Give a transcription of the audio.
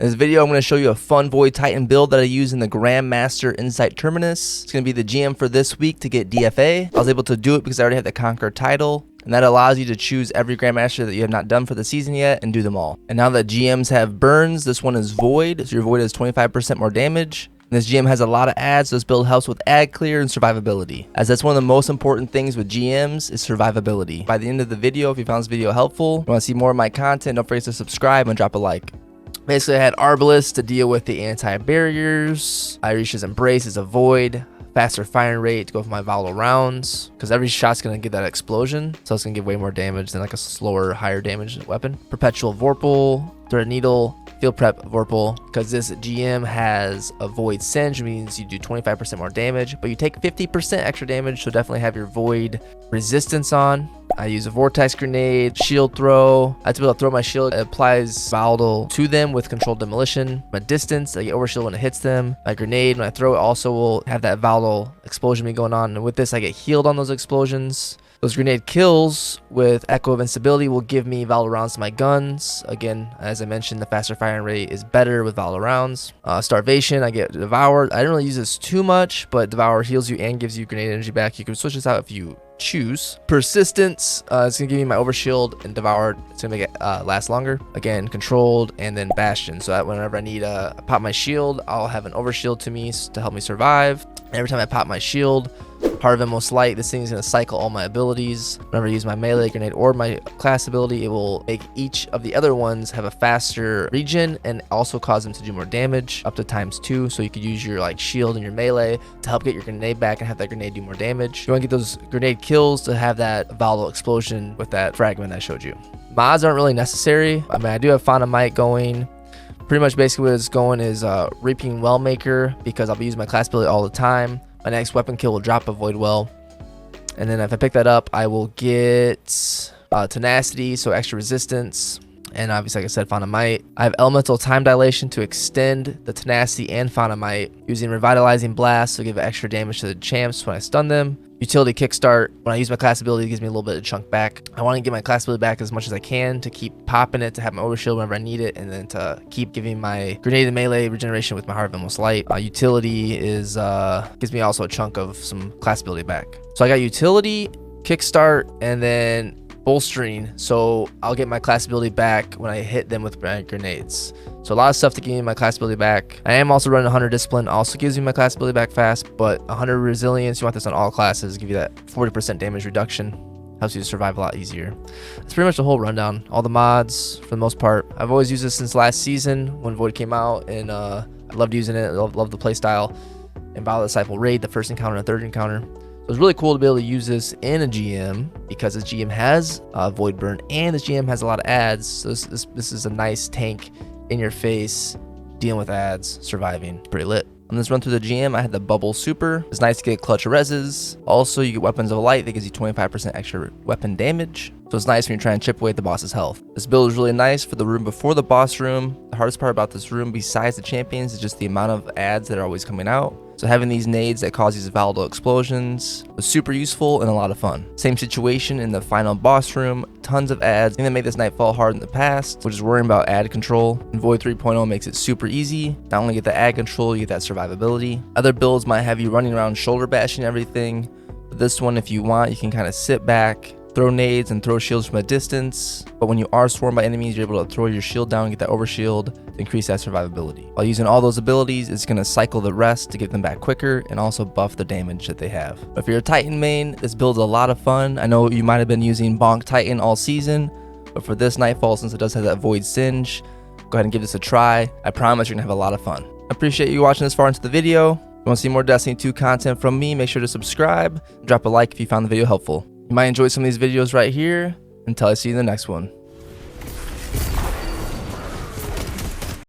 In this video, I'm going to show you a fun Void Titan build that I use in the Grandmaster Insight Terminus. It's going to be the GM for this week to get DFA. I was able to do it because I already have the Conqueror title, and that allows you to choose every Grandmaster that you have not done for the season yet and do them all. And now that GMs have burns, this one is Void, so your Void has 25% more damage. And this GM has a lot of ads, so this build helps with ad clear and survivability, as that's one of the most important things with GMs is survivability. By the end of the video, if you found this video helpful, you want to see more of my content, don't forget to subscribe and drop a like. Basically, I had arbalest to deal with the anti-barriers. Irisha's Embrace is a Void. Faster firing rate to go for my volatile rounds, because every shot's going to give that explosion, so it's going to give way more damage than like a slower, higher damage weapon. Perpetual Vorpal, Thread Needle, Field Prep Vorpal, because this GM has a Void Singe, which means you do 25% more damage, but you take 50% extra damage, so definitely have your Void resistance on. I use a Vortex Grenade, Shield Throw. I have to be able to throw my shield. It applies volatile to them with Controlled Demolition. My distance, I get overshield when it hits them. My grenade, when I throw it, also will have that volatile explosion going on. And with this, I get healed on those explosions. Those grenade kills with Echo of Instability will give me volatile rounds to my guns. Again, as I mentioned, the faster firing rate is better with volatile rounds. Starvation, I get Devoured. I didn't really use this too much, but Devour heals you and gives you grenade energy back. You can switch this out if you choose. Persistence, it's gonna give me my overshield, and Devoured, it's gonna make it last longer. Again, Controlled, and then Bastion, so that whenever I need pop my shield, I'll have an overshield to me to help me survive. And every time I pop my shield, Heart of Inmost Light, this thing is going to cycle all my abilities. Whenever I use my melee grenade or my class ability, it will make each of the other ones have a faster regen and also cause them to do more damage, up to ×2. So you could use your like shield and your melee to help get your grenade back and have that grenade do more damage. You want to get those grenade kills to have that volatile explosion with that fragment I showed you. Mods aren't really necessary. I mean, I do have Fauna Might going. Pretty much basically what it's going is Reaping Wellmaker, because I'll be using my class ability all the time. My next weapon kill will drop a Void Well, and then if I pick that up, I will get Tenacity, so extra resistance, and obviously, like I said, Fauna Might. I have Elemental Time Dilation to extend the Tenacity and Fauna Might, using Revitalizing Blast to give extra damage to the champs when I stun them. Utility Kickstart, when I use my class ability, it gives me a little bit of chunk back. I want to get my class ability back as much as I can to keep popping it, to have my overshield whenever I need it, and then to keep giving my grenade and melee regeneration with my Heart of Inmost Light. Utility is gives me also a chunk of some class ability back. So I got Utility, Kickstart, and then Bolstering, so I'll get my class ability back when I hit them with my grenades. So a lot of stuff to give me my class ability back. I am also running 100 Discipline, also gives me my class ability back fast, but 100 Resilience, you want this on all classes, give you that 40% damage reduction. Helps you to survive a lot easier. That's pretty much the whole rundown. All the mods, for the most part. I've always used this since last season when Void came out, and I loved using it. I love the playstyle. And Battle Disciple Raid, the first encounter and third encounter. So it's really cool to be able to use this in a GM, because this GM has Void Burn and this GM has a lot of ads. So this is a nice tank in your face, dealing with ads, surviving. Pretty lit. On this run through the GM, I had the Bubble Super. It's nice to get Clutch of Reses. Also, you get Weapons of Light that gives you 25% extra weapon damage. So it's nice when you're trying to chip away at the boss's health. This build is really nice for the room before the boss room. The hardest part about this room, besides the champions, is just the amount of ads that are always coming out. So having these nades that cause these volatile explosions was super useful and a lot of fun. Same situation in the final boss room, tons of ads. Thing that made this Nightfall hard in the past, which is worrying about ad control. And Void 3.0 makes it super easy. Not only get the ad control, you get that survivability. Other builds might have you running around shoulder bashing everything. But this one, if you want, you can kind of sit back, throw nades and throw shields from a distance, but when you are swarmed by enemies, you're able to throw your shield down and get that overshield to increase that survivability. While using all those abilities, it's going to cycle the rest to get them back quicker and also buff the damage that they have. But if you're a Titan main, this build's a lot of fun. I know you might have been using Bonk Titan all season, but for this Nightfall, since it does have that Void Singe, go ahead and give this a try. I promise you're going to have a lot of fun. I appreciate you watching this far into the video. If you want to see more Destiny 2 content from me, make sure to subscribe and drop a like if you found the video helpful. You might enjoy some of these videos right here. Until I see you in the next one.